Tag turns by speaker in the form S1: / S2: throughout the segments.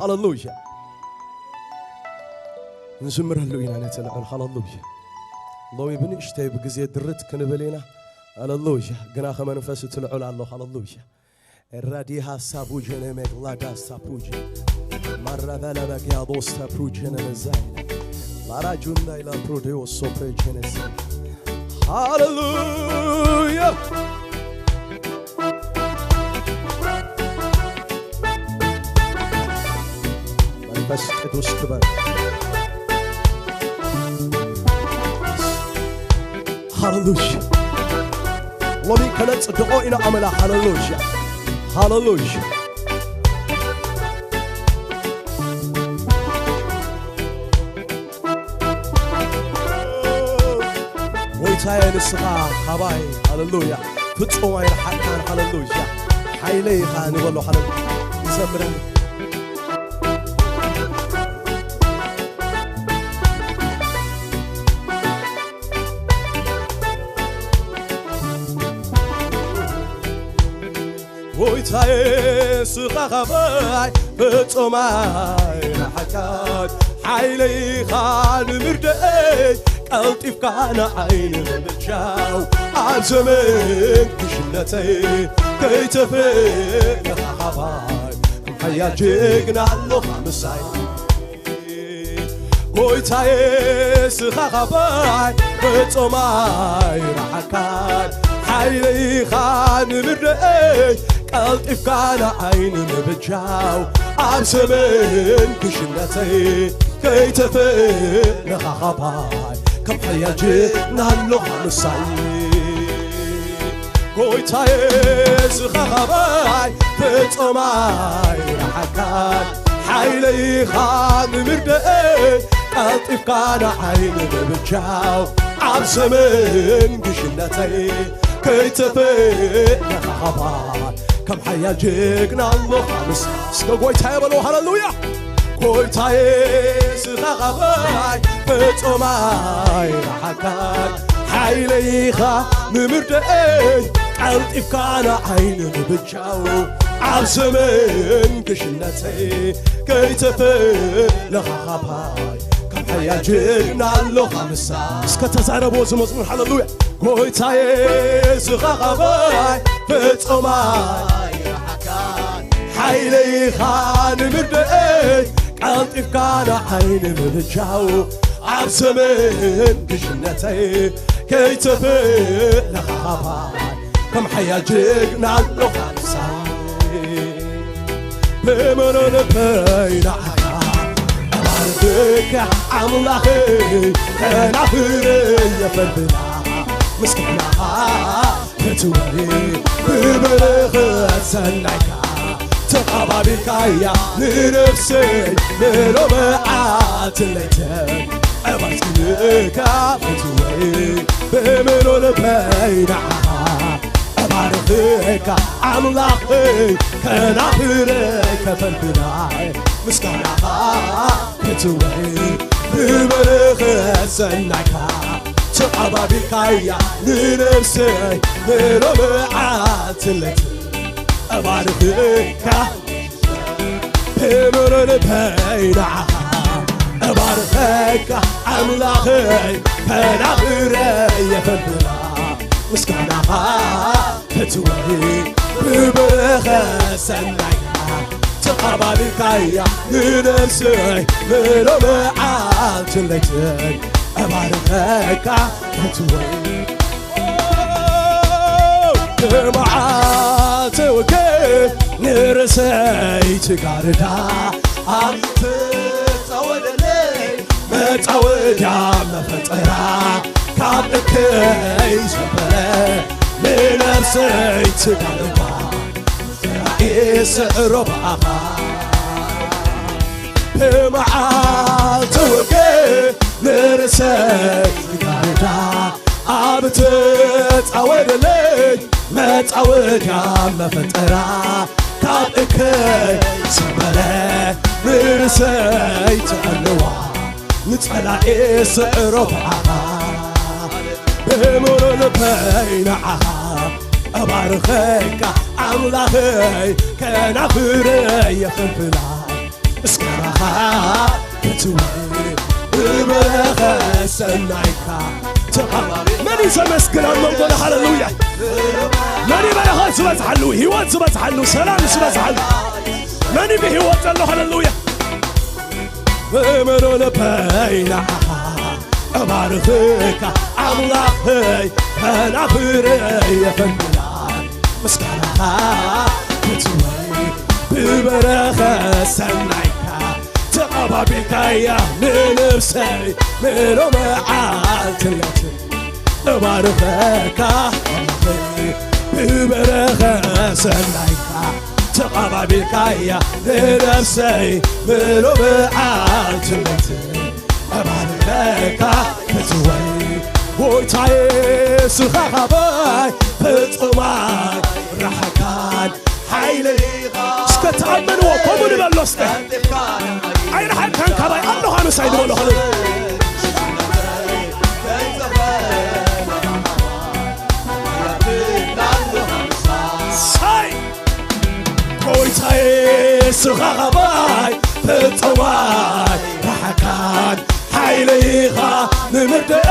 S1: هاللويا نزمر هاللويا نتلعن هاللويا الله يبني اشتي بجزية درت كنبلينا هاللويا جنا خمن فاس تلعن الله هاللويا الراديها سابوجنا مغلادا سابوجي مرة بلا بقى دوستا بروجنا مزاي لا راجون دا إلى بروديو سوبريجنا هاللويا بس ادوس كبر هاللويا لومي كانت صدقوا إلى عمل هاللويا هاللويا ويتاي نسخة هباي هاللويا فتوى يرحكان هاللويا حيلي خاني والله هاللويا زمرني ويتاي سخاخباي بتوماي رحكات حيلي خان مردي قلطيف كان عين بجاو عزمك بشنتي كيتفي خخباي محيا جيقنا له خمساي ويتاي سخاخباي بتوماي رحكات حيلي خان مردي قلطيف كان عين بجاو عزمك بشنتي كيتفي خخباي كم حياجينا له خمساي قويتاي سخخباي فتوماي رحكات حيلي خان مردي قلطيف كان عين بجاو عبسمن بشنتي كيتفي خخباي كم حياجينا له خمس سكو قويتاي بلو هاللويا قويتاي سخخباي فتوماي رحكات حيلي خا ممردي قلطيف كان عين بجاو عبسمن كشنتي كيتفي لخخباي كم حياجينا له خمسة اسكتزاربو زمزمر هاللويا قويتاي سخخباي فتوماي رحكات حيلي خا ممردي قلطيف كان عين بجاو عبسمن كشنتي كيتفي لخخباي كم حياجينا له خمساي بمنون بين عيان أبارك عملاخي أنا خيري يفلبنا مسكنا فتوري بمرخ سنعكا تقابل كايا لنفسي لربعات الليتين أبارك فتوري بمنون بين عيان أبارك عملاخي كان أخيرك فالبناي مسكنا فتوري بمرخ سنعكا تقابل كايا لنفسي لربعات الليتين أبارك بمرن بينها أبارك عملاخي كان أخيري فالبلا مسكنها فتوري بمرخ سنعيها تقابل كايا لنفسي لربعات الليتين أبارك فتوري معات وكيف نرسي تقاردا أنت تعود لي ما تعود يا مفترة كابلك يسبري لنرسي تقاردا يسعر بأخا معات وكيف نرسي تقاردا أنت تعود لي ما تعود يا مفترة كابك سبرة مرسي تقلوا نتفلع يسعر بأخا بمرن بينها أبارخك عملاخي كان أخيري يخلفلاي مسكرها بتوي ببرخة سنايكا من يسمسكن المنظر هللويا من يبرخة سبزحلو هيوات سبزحلو سلام سبزحلو من يبهيوات الله هللويا ومنون بينا أبارخك أملاخي أنا فري فنلان مسكرها بتوي ببرخة سنايكا تقبى بكايا لنفسي منو معالت اللتي أبارخك ببرخة سنايكا تقبى بكايا لنفسي منو معالت اللتي أبارخك بتوي ويتاي سخاخباي بتقماي رحكان حيلي سكتعمنوا قبول باللوستة أين حد كان كباي الله أنا سيد الله خلو ساي كويتاي سخاخباي بتقماي رحكان حيليها نمردي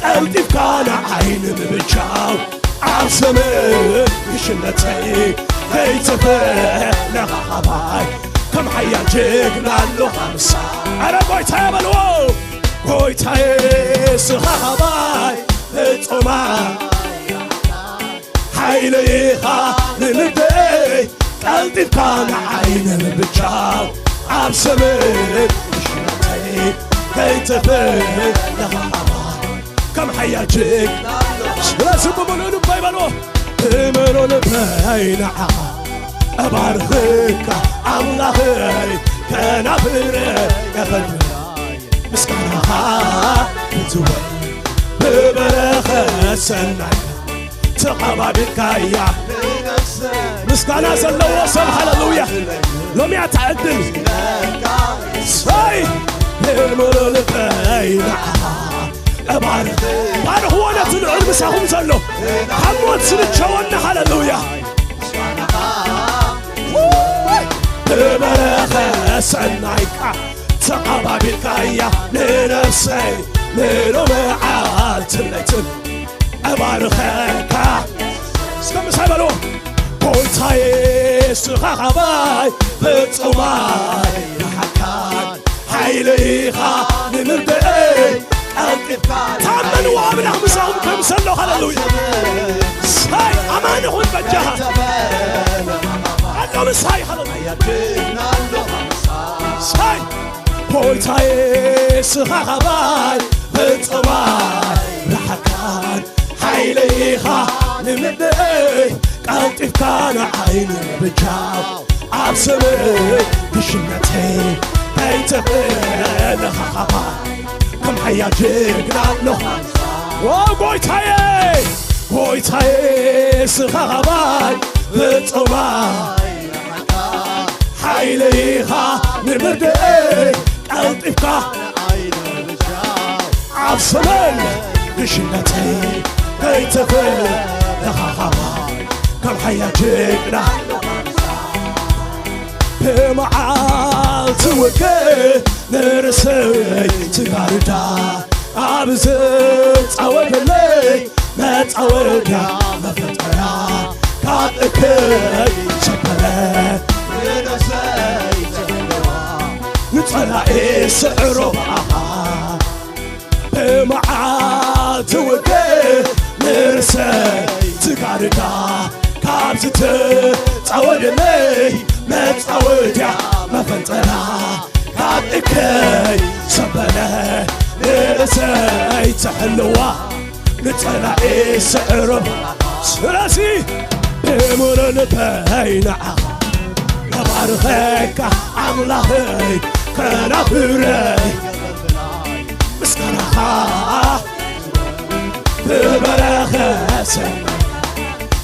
S1: قلبي كان عين مبجاو عاصمي يشنتي كيتفه لخباي كم حيا جيقنا له خمسة أنا قويتاي بلو قويتاي سخباي اتقماي حيليها نمردي قلبي كان عين مبجاو عاصمي يشنتي كيتفه لخباي كم حيا جيقنا لازم بمولون بايبالو بمولون باينا أبارخك الله كان أفرق أفرق مسكنها بتوي ببرخة سنك تقبى بكايا مسكنها سلو وصل هللويا لم يتعدل ساي بمولون باينا أبارخ هو أنا تلعب مساهم زلوا حمود سنتشونا هللويا ببرخة سنايكا تقبى بكايا لنفسي منو معالت الليتن أبارخك سكم سيبلو قويتاي سخاخباي بتصوماي رحكان حيليها نمردي تعمل وعمل حمسهم كمسلو هللويا ساي أمان هون بجها أنه مساي هللويا ساي بويتاي سخاخباي بتصماي رحكان حيليها نمدي قلبي كان عيني بجاو عبسمي بشنتي بيتفين خخباي كم حيا جيقنا له وقويتاي قويتاي سخاباي بتصماي حيليها نمردي قلبي كان عبسمن بشنتي بيتفين خخباي كم حيا جيقنا بمعالت وقي نرسي تقاردا عبزت عودلي ما تعودا ما فترا كاتكي شكرا نرسي تقاردا نطلعي سعرو بمعالت وقي نرسي تقاردا كابزت عودلي ما تعودا ما فترا كاتكي سبنا نرسي تحلوا نطلعي سعرو سلاسي بمرن بينا أبارخك عملاهي كان أفري مسكنها ببرخة سنة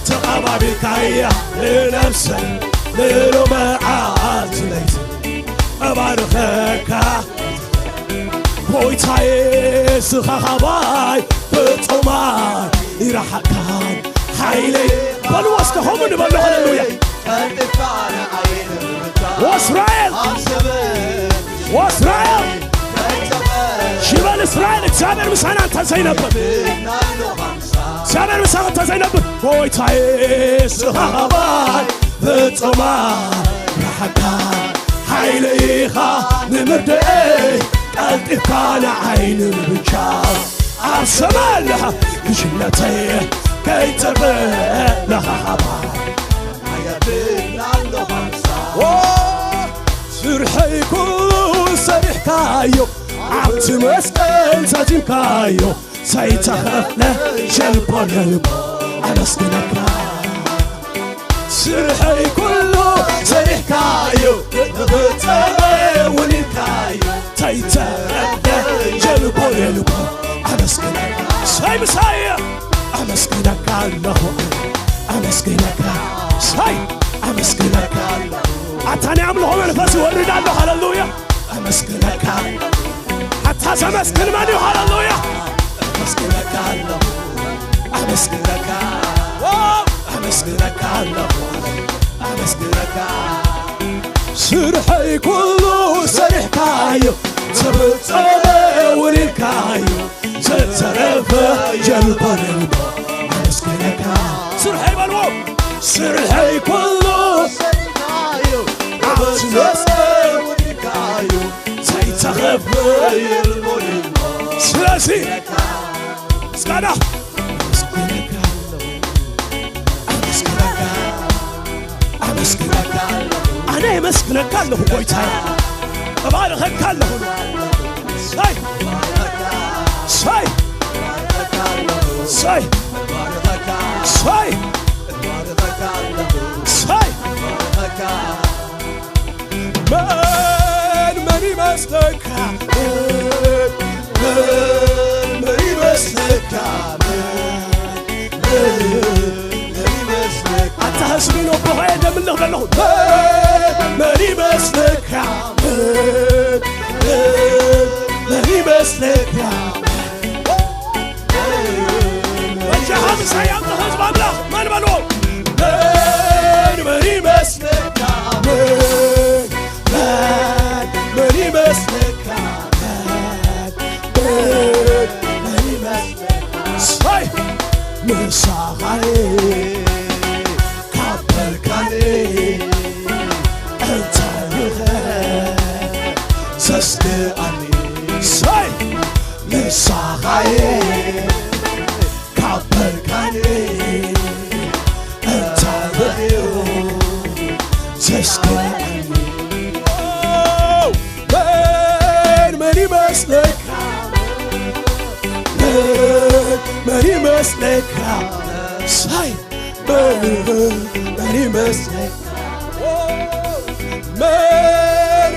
S1: تقبى بكايا لنفسي ليلو معات ليتي أبارخك بويتاي سخاخباي بطماي إرحكان حيلي بالوسط هم نبالو هللويا وإسرائيل شبال إسرائيل እግዚአብሔር ምሳን አንተ ዘይነብር እግዚአብሔር ምሳን አንተ ዘይነብር ሆይታዬ ስኻባይ ፍጹማ ረሓካ ሓይልኻ ንምርድእ ቀልጢፍካ ንዓይን ብቻ ኣሰማለኻ ልጅነተይ ከይትርፍለኻ ሓባይ ኣየብላለኻ ስርሐይ ኩሉ ሰሪሕካዮ عبت مسكن ساتنكايو سيتخفنا جلبو يلبو أنا سكنكا سرحي كله سرحكايو بتسمي ونكايو سيتخفنا جلبو يلبو أنا سكنكا ساي مسايا أنا سكنكا الله أنا سكنكا ساي أنا سكنكا أتاني عملهم الفاس ورد الله هللويا أنا سكنكا حتى سمسكن مانيو هاللويا أمسكنك الله أمسكنك أمسكنك الله أمسكنك سرحي كله سرحكايو تبتصلي وللكايو تترف جلب البو أمسكنك سرحي بالو سرحي كله سرحكايو تبتصلي وللكايو تخفي الملم سلاسي سكانا أنا مسكنك الله بويتاي أبارخك الله ساي ساي ساي ساي ساي ماني مسلك ماني مسلك ماني مسلك أتحسبين وبغي دم الله بالله ماني مسلك ماني مسلك الجهاز سيام تخرج مبلغ من بلو ماني مسلك ماني مسلك ماني مسلك صاي مساغي كبر كالي انت يغير سستعني صاي مساغي كبر كالي انت يغير سستعني ماني مسلك ماني مسلك صاي ماني مسلك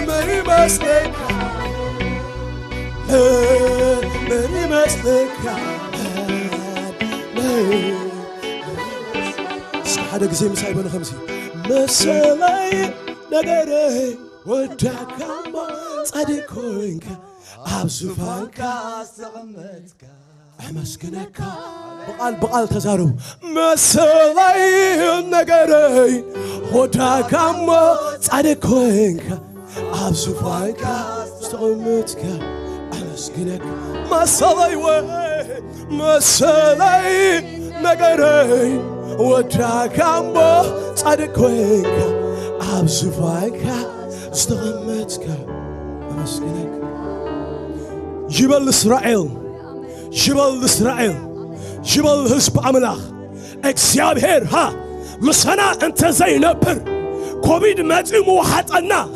S1: ماني مسلك ماني مسلك هذا زي مساي بنا 50 مساي نغري وداكما صدقونك أبزفانك استغمتك أمسكنك بقال تزارو مساي نغري وداكما صدقونك أبزفانك استغمتك أمسكنك مساي نغري وداكما صدقونك أبزفانك استغمتك أمسكنك جبل إسرائيل جبل إسرائيل جبل حزب أملاك እግዚአብሔር مسنا أنت زي نبر كوفيد ماتم وحطنا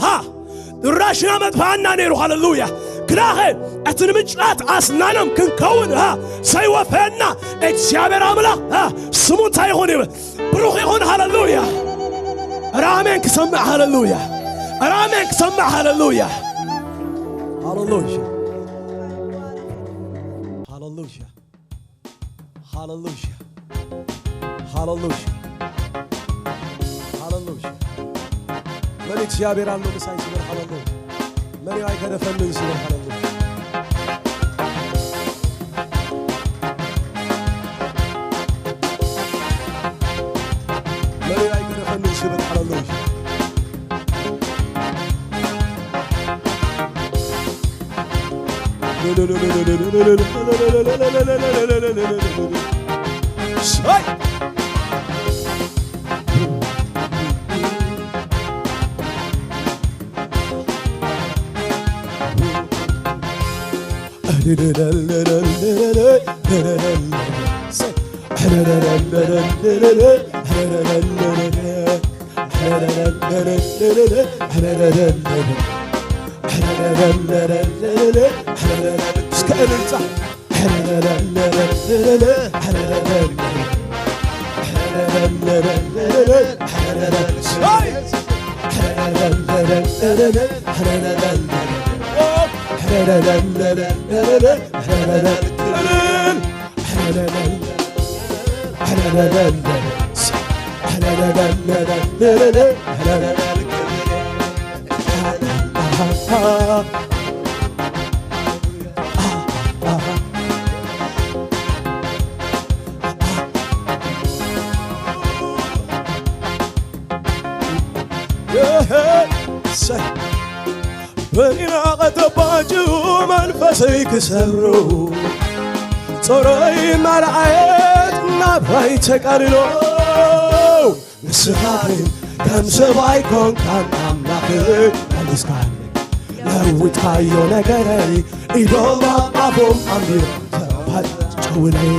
S1: الراشنا مدفعنا نيرو هاللويا كراهن أتنمجات أسنانم كنكون سيوفنا እግዚአብሔር أملاك سمون تايهوني بروح يهون هاللويا رامين كسمع هاللويا رامين كسمع هاللويا هاللويا هاللويا هاللويا هاللويا هاللويا ملك እግዚአብሔር አለ ለሳይ ሲበር هاللويا መሪ አይከደፈልን ሲበር هاللويا መሪ አይከደፈልን ሲበር هاللويا በኒና ቀተባጁ መንፈሰይ ክሰብሩ ጾረይ ማርአየት ናብራይ ተቀልሎ ንስኻይ ከምሰባይ ኮንካን አምላኽ አልስካን ለውጥካዮ ነገረይ ኢዶማ አቦም አምቢሮ ተባጨውለይ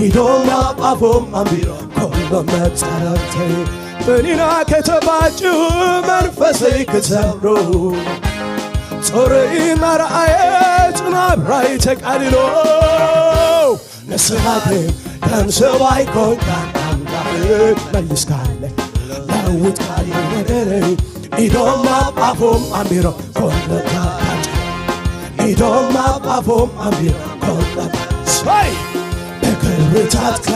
S1: ኢዶማ አቦም አምቢሮ ኮሎ መጻረተይ በኒና ከተባጁ መንፈሰይ ክሰብሩ ጾረይ ማርአየት ናብራይ ተቀልሎ ንስኻይ ከምሰባይ ኮንካን አምላኽ መልስካለ ለውጥካዮ ነገረይ ኢዶማ አቦም አምቢሮ ኮሎ ተባጨ ኢዶማ አቦም አምቢሮ ኮሎ ሳይ በክብርታትካ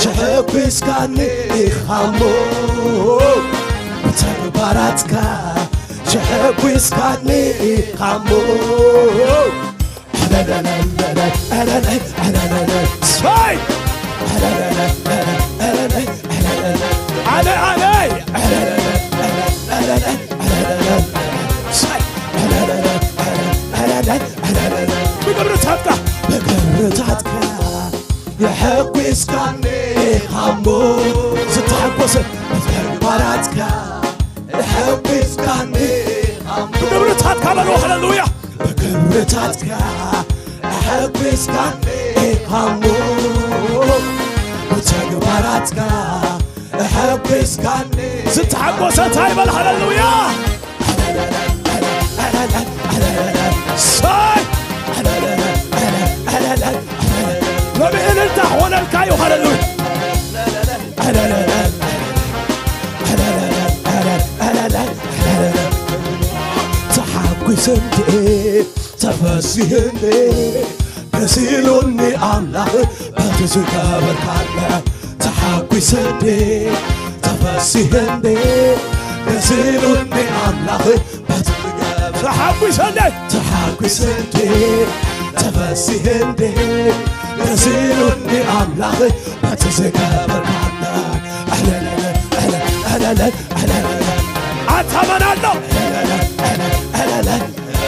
S1: ሸሕኩስካኒ ኢኻሞ በተግባራትካ ሸሕኩስካኒ ኢኻሞ ሳይ በክብርታትካ يحبسكني همو ستحبس بتكبراتك يحبسكني همو بكبرتاتك بلو هللويا بكبرتاتك يحبسكني همو بتكبراتك يحبسكني ستحبس تايبل هللويا ساي وبين التحوان الكايو هللويا تحقسنتي تفسيني بسيلوني أملاك بتزكابر كالا تحقسنتي تفسيني بسيلوني أملاك بتزكابر تحقسنتي تفسيني بسيلوني أملاك بتزكابر كالا أتمنى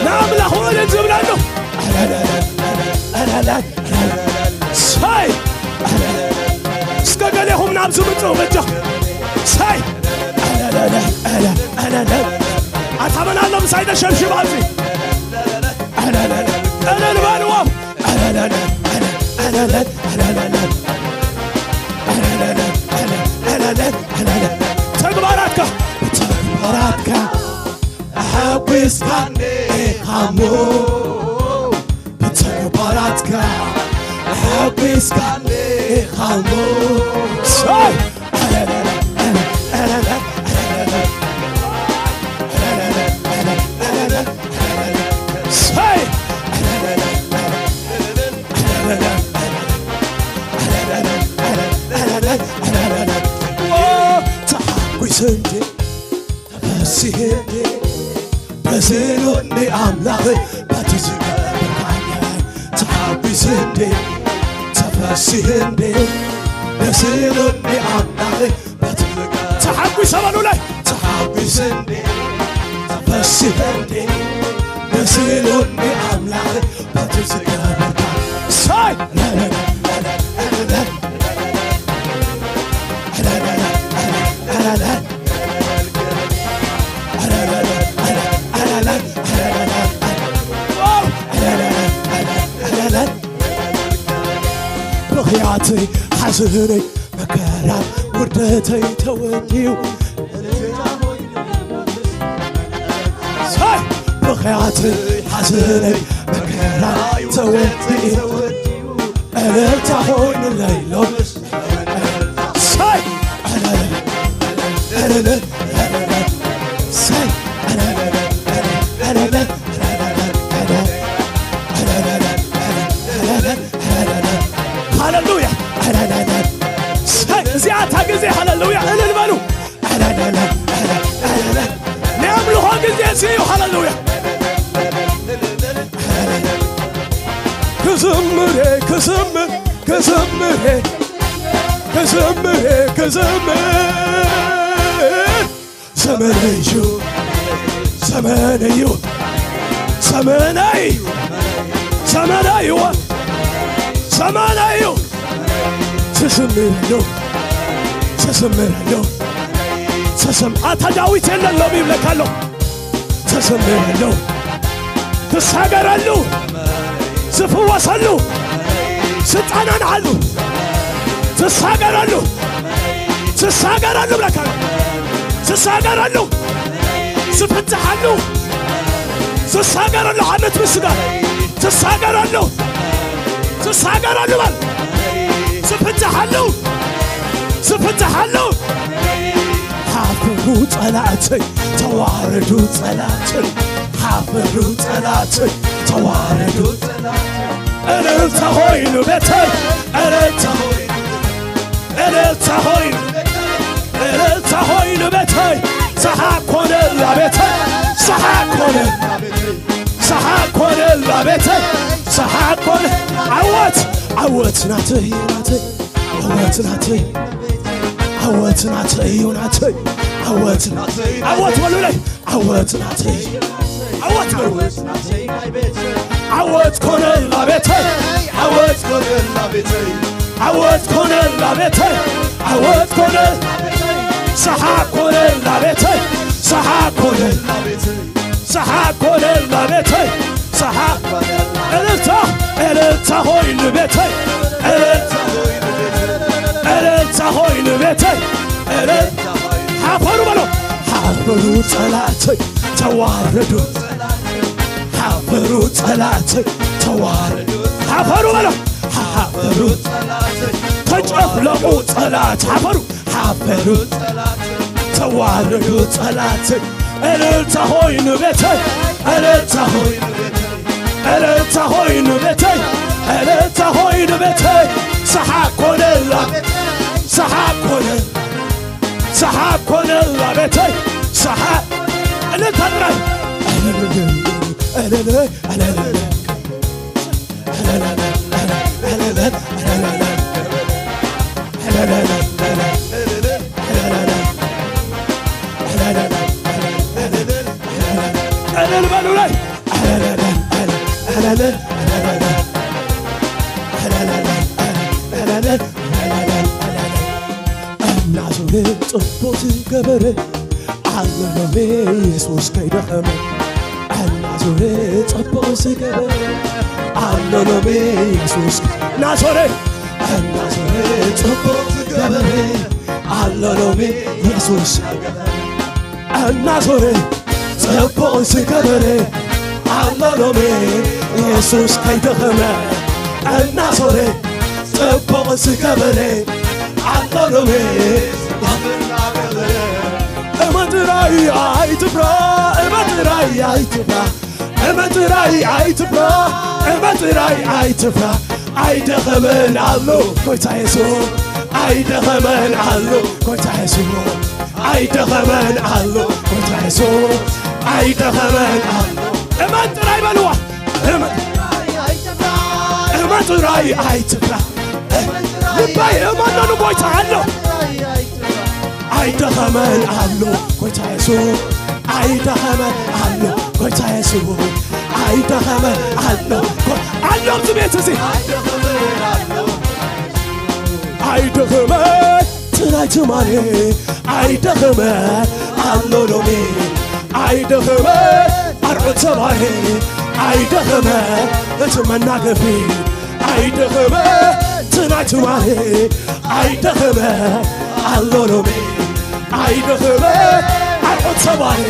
S1: نعم لهون الزبلانو ساي سكاقاليهم نعم زمتو مجا ساي أتمنى لهم سايدة شمشي بازي أنا البانوام تكبراتك أحبسكني همو بتكبراتك أحبسكني همو ساي ساي تحقسنتي تفسيني بسيلوني أملاك بتزكابر كالا تحقسنتي تفسيني بسيلوني أملاك بتزكابر تحقسنتي تحقسنتي تفسيني بسيلوني أملاك ሳይ بخياتي حزني مكرا وردتي توديو بخياتي حزني مكرا توديو أنا تهون الليل ساي أنا ساي أنا هاللويا زيادة قزي هاللويا أنا المالو نعملوا هون قزي سيو هاللويا كزمري كزمر كزمري كزمري كزمر زمنيو زمنيو زمني زمنيو زمنيو تسمريو تسمريو تسم أتداويت إلا اللي بيبلكالو تسمريو تساقرالو سفوصلو ستعنان علو تساقرالو تساقرالو بلكالو تساقرالو سفتحالو تساقرالو عمت مسقا تساقرالو تساقرالو بل سفتحالو سفتحالو حافظو طلعتي تواردو طلعتي حافظو طلعتي تواردو أنا التهوين بيتي أنا التهوين أنا التهوين أنا التهوين بيتي سحاكون إلا بيتي سحاكون سحاكون إلا بيتي سحاكون عوت ناتي ناتي عوت ناتي عوت ناتي وناتي عوت ناتي عوت ولولي عوت ناتي عوت ناتي عوت كون إلا بيتي عوت كون إلا بيتي عوت كون إلا بيتي عوت كون سحاكون إلا بيتي سحاكون إلا بيتي سحاكون إلا بيتي سحاكون إلتا هوين بيتي إلتا هوين بيتي حافروا بلو حافروا صلاتي تواردوا حافروا صلاتي تواردوا حافروا بلو حافروا صلاتي تجفلقوا صلات حافروا صلاتي تواردوا صلاتي إلتا هوين بيتي إلتا هوين بيتي إلتا هوين بيتي إلتا هوين بيتي سحاكون إلا سحاكون سحاكون إلا بيتي سحاك أنا تدري أنا المالولاي النازل طبوت قبره على يسوس كيدخم النازل طبوت قبره على يسوس نازل النازل طبوت قبره على يسوس النازل طبوت قبره على يسوس كيدخم النازل طبوت قبره على أمدراي عيتبرا أمدراي عيتبرا أمدراي عيتبرا أمدراي عيتبرا عيد خمن علو كويت يسوع عيد خمن علو كويت يسوع عيد خمن علو كويت يسوع عيد خمن علو أمدراي بلوا أمدراي عيتبرا لباي أمدنا كويت علو عيد خمن علو كويت يسوع عيد خمن علو كويت يسوع عيد خمن علو ማንም ቤት እዚህ አይደክመ ትናይት ማኔ አይደክመ አሎሎሜ አይደክመ አርቆተ ባሄ አይደክመ እትመናገፊ አይደክመ ትናይት ማኔ አይደክመ አሎሎሜ አይደክመ አርቆተ ባሄ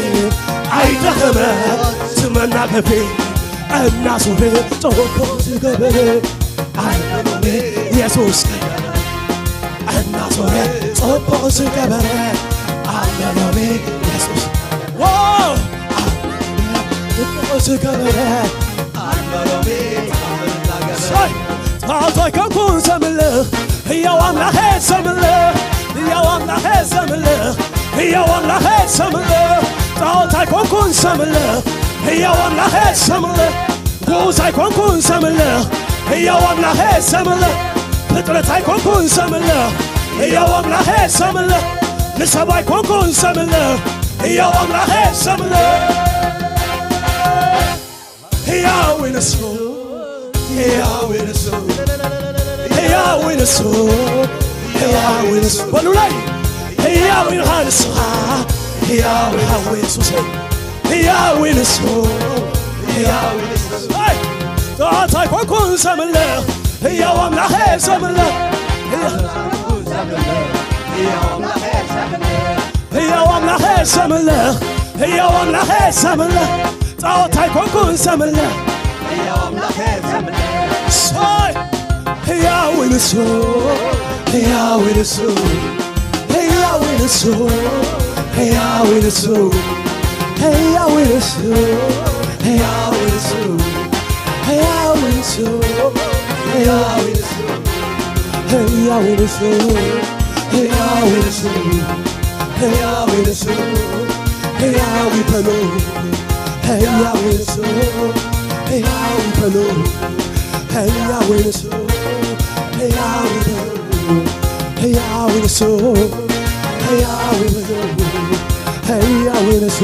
S1: አይደክመ እትመናገፊ እናሶሬ ጮኮት ገበሬ አሎሎሜ ኢየሱስ እናሶሬ ጮኮት ገበሬ አሎሎሜ ኢየሱስ ዋው ጮኮት ገበሬ አሎሎሜ ሳይ ታታይ ከንኩን ሰምልህ ሕያው አምላኬ ሰምልህ ሕያው አምላኬ ሰምልህ ሕያው አምላኬ ሰምልህ ታታይ ከንኩን ሰምልህ ሕያው አምላኬ ሰምልህ ጉዛይ ከንኩን ሰምልህ ሕያው አምላኬ ሰምልህ ፍጥረታይ ከንኩን ሰምልህ ሕያው አምላኬ ሰምልህ ንሰባይ ከንኩን ሰምልህ ሕያው አምላኬ ሰምልህ ሕያው ይነሱ ሕያው ይነሱ ሕያው ይነሱ ሕያው ይነሱ በሉ ላይ ሕያው ይነሱ ሕያው ኢየሱስ ሕያው ይነሱ ሕያው ይነሱ ታታይ ኮንኩን ሰምልህ ሕያው አምላኬ ሰምልህ ሕያው አምላኬ ሰምልህ ሕያው አምላኬ ሰምልህ ታታይ ኮንኩን ሰምልህ ሕያው አምላኬ ሰምልህ ሳይ ሕያው ይነሱ ሕያው ይነሱ ሕያው ይነሱ ሕያው ይነሱ ሕያው ይነሱ ሕያው ይነሱ ሕያው ይነሱ ሕያው ይነሱ ሕያው ይነሱ ሕያው ይነሱ ሕያው ይነሱ ሕያው ይበሉ ሕያው ይነሱ ሕያው ይበሉ ሕያው ይነሱ ሕያው ይበሉ ሕያው ይነሱ ሕያው ይበሉ ሕያው ይነሱ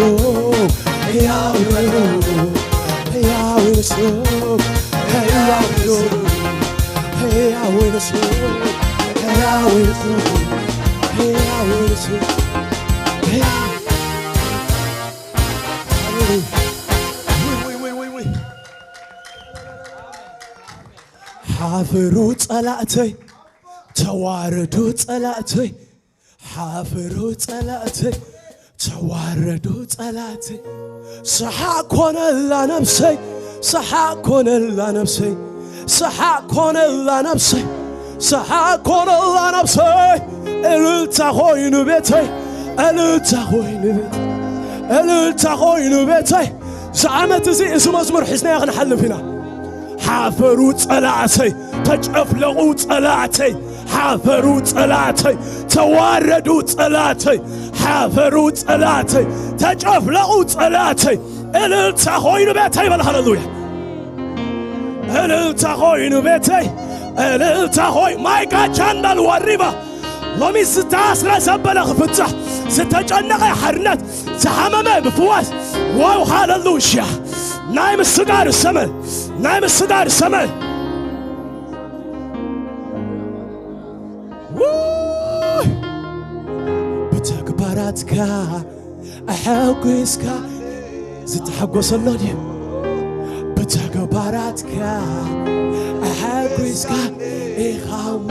S1: ሕያው ይበሉ ሕያው ይነሱ ሕያው ይበሉ ሕያው ይነሱ ሕያው ይነሱ ሕያው ይነሱ ሓፍሩ ጸላእተይ ተዋረዱ ጸላእተይ ሓፍሩ ጸላእተይ ተዋረዱ ጸላእተይ ሰሓቅ ኮነላ ነብሰይ ሰሓቅ ኮነላ ነብሰይ ሰሓቅ ኮነላ ነብሰይ ሰሓቅ ኮነላ ነብሰይ እልልታ ኾይኑ ቤተይ እልልታ ኾይኑ ቤተይ እልልታ ኾይኑ ቤተይ ዝዓመት እዚ እዚ መዝሙር ሒዝናዮ ክንሓልፍ ኢና ሓፈሩ ጸላእተይ ተጨፍለቑ ጸላእተይ ሓፈሩ ጸላእተይ ተዋረዱ ጸላእተይ ሓፈሩ ጸላእተይ ተጨፍለቑ ጸላእተይ እልልታ ኾይኑ ቤተይ በል ሃሌሉያ እልልታ ኾይኑ ቤተይ እልልታ ኾይ ማይ ጋቻንዳል ወሪባ ሎሚ ዝታስረ ዘበለ ክፍታሕ ዝተጨነቐ ሓርነት ዝሓመመ ብፍዋስ ዋው ሃሌሉያ ናይ ምስጋር ሰመን ናይ ምስጋር ሰመን ብተግባራትካ ኣሐጒስካ ዝተሓጐሰሎ ድዩ ብተግባራትካ ኣሐጒስካ ኢኻሞ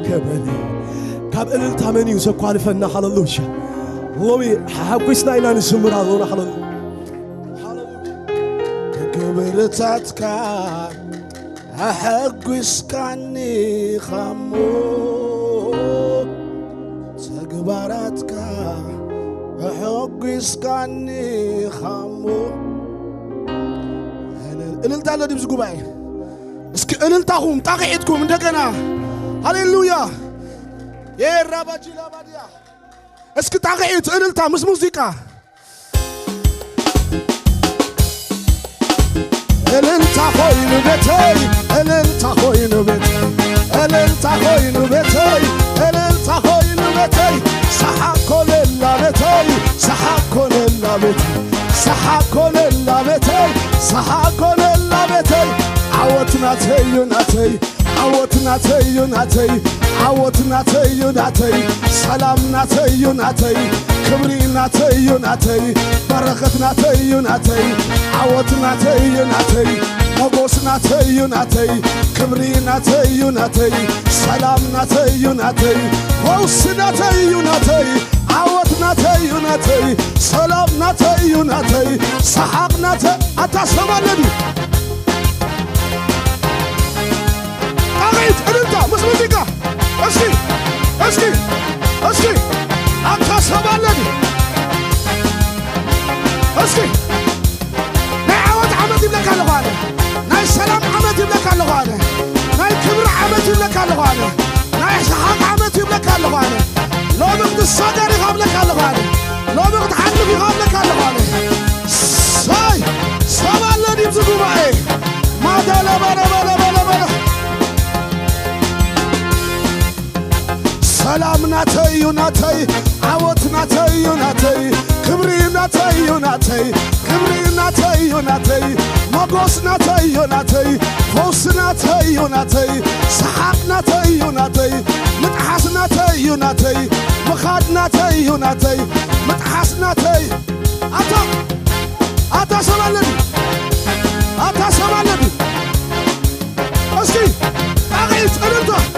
S1: ከበለ ካብ እልልታ መን እዩ ዘኳልፈና ሃሌሉያ ሎሚ ሓጒስና ኢና ንዝምር ኣለና ሃሌሉያ ክብርታትካ ኣሐጒስካኒ ኻሞ ተግባራትካ ኣሐጒስካኒ ኻሞ እልልታ አለ ድምፅ ጉባኤ እስኪ እልልታኩም ጣቂዕትኩም እንደገና ሃሌሉያ የራባጂ ላባዲያ እስኪ ጣቂዕት እልልታ ምስ ሙዚቃ እልልታ ኾይኑ ቤተይ እልልታ ኾይኑ ቤተይ
S2: سحاكون اللابتي عوتنا تيوناتي عوتنا تيوناتي عوتنا تيوناتي سلامنا تيوناتي كبرينا تيوناتي بركتنا تيوناتي عوتنا تيوناتي مغوسنا تيوناتي كبرينا تيوناتي سلامنا تيوناتي ووسنا تيوناتي عوتنا تيوناتي سلامنا تيوناتي سحقنا أتسمى الذي أغيت أنت مش موسيقى أسكي أتسمى الذي أسكي نعوت عمد لك اللغانة ناي سلام عمد لك اللغانة ناي كبر عمد لك اللغانة ناي سحق عمد لك اللغانة لو بغد الصدر يغاب لك اللغانة لو بغد حلف يغاب لك اللغانة ساي سما الذي بزقوا معي ما دالا بلا سلامنا تيوناتي عوتنا تيوناتي كبرينا تيوناتي كبرينا تيوناتي مغوسنا تيوناتي فوسنا تيوناتي سحقنا تيوناتي متحسنا تيوناتي مخادنا تيوناتي متحسنا تي أتا سمالني أتا سمالني أسكي أغيت أنت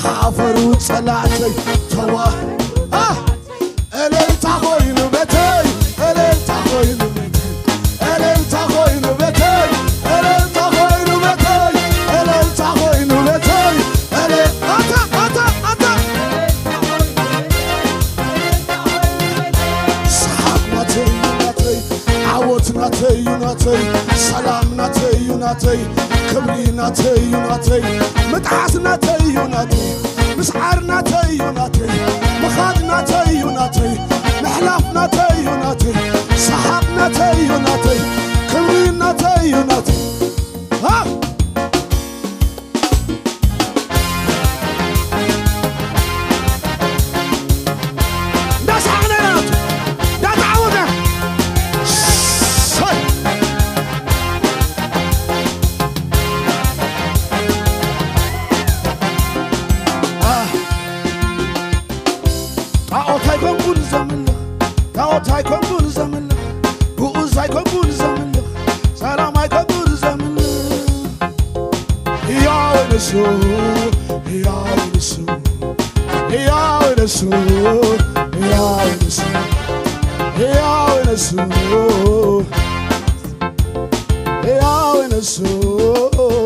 S2: حافروا صلاتي توا ألين تخوين بتي ألين تخوين بتي ألين تخوين بتي ألين تخوين بتي ألين تخوين بتي ألين أتا صحابنا تيوناتي عوتنا تيوناتي سلامنا تيوناتي كبرينا تيوناتي متحسنا تيوناتي مسعرنا تيوناتي مخادنا تيوناتي محلافنا تيوناتي سحقنا تيوناتي كبرينا تيوناتي ها ده سحقنا ده تعودنا تايكون بون زمن بوز تايكون بون زمن سلام تايكون بون زمن يا ونسو يا ونسو يا ونسو يا ونسو يا ونسو يا ونسو